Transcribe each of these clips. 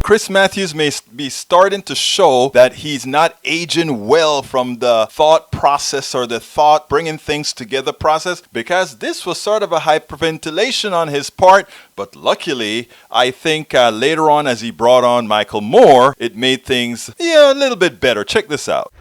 Chris Matthews may be starting to show that he's not aging well from the thought process or the thought bringing things together process, because this was sort of a hyperventilation on his part. But luckily, I think later on as he brought on Michael Moore, it made things a little bit better. Check this out.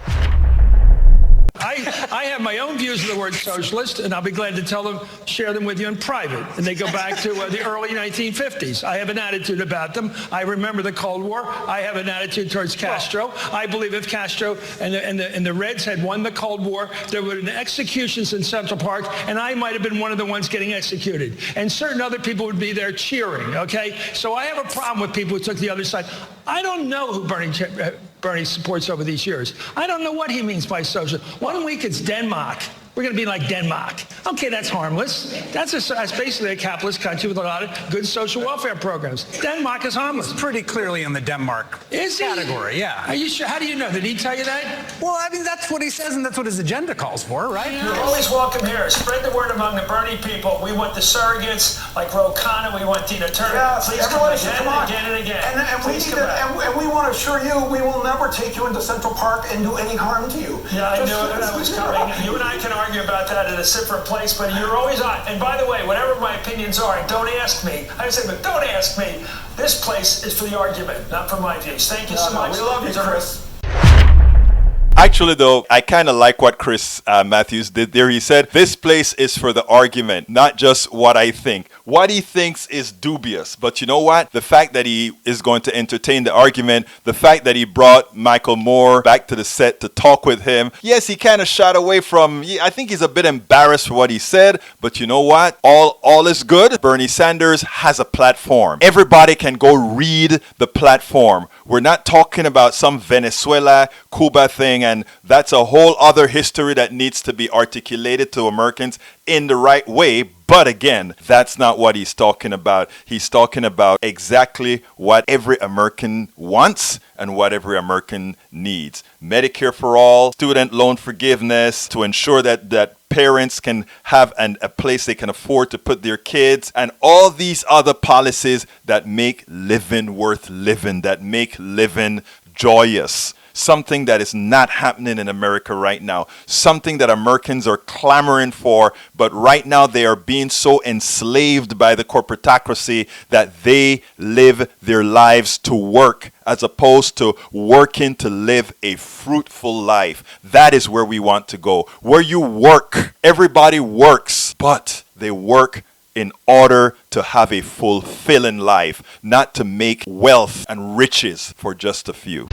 I have my own views of the word socialist, and I'll be glad to share them with you in private. And they go back to the early 1950s. I have an attitude about them. I remember the Cold War. I have an attitude towards Castro. I believe if Castro and the Reds had won the Cold War, there would have been executions in Central Park, and I might have been one of the ones getting executed. And certain other people would be there cheering, okay? So I have a problem with people who took the other side. I don't know who Bernie supports over these years. I don't know what he means by social. 1 week it's Denmark. We're going to be like Denmark. Okay, that's harmless. That's basically a capitalist country with a lot of good social welfare programs. Denmark is harmless. It's pretty clearly in the Denmark category, yeah. Are you sure? How do you know? Did he tell you that? Well, I mean, that's what he says, and that's what his agenda calls for, right? You're always welcome here. Spread the word among the Bernie people. We want the surrogates like Ro Khanna. We want Tina Turner. Yes, please come again and again. And we want to assure you we will never take you into Central Park and do any harm to you. Yeah, I knew that was coming. You and I can argue about that at a separate place, but you're always on. And by the way, whatever my opinions are, don't ask me. I say, but don't ask me. This place is for the argument, not for my views. Thank you so much. We love you, Chris. Actually, though, I kind of like what Chris Matthews did there. He said, this place is for the argument, not just what I think. What he thinks is dubious. But you know what? The fact that he is going to entertain the argument, the fact that he brought Michael Moore back to the set to talk with him. Yes, he kind of shied away from, I think he's a bit embarrassed for what he said. But you know what? All is good. Bernie Sanders has a platform. Everybody can go read the platform. We're not talking about some Venezuela, Cuba thing, and that's a whole other history that needs to be articulated to Americans in the right way. But again, that's not what he's talking about. He's talking about exactly what every American wants and what every American needs. Medicare for all, student loan forgiveness to ensure that parents can have a place they can afford to put their kids, and all these other policies that make living worth living, that make living joyous. Something that is not happening in America right now. Something that Americans are clamoring for, but right now they are being so enslaved by the corporatocracy that they live their lives to work as opposed to working to live a fruitful life. That is where we want to go. Where you work. Everybody works, but they work in order to have a fulfilling life, not to make wealth and riches for just a few.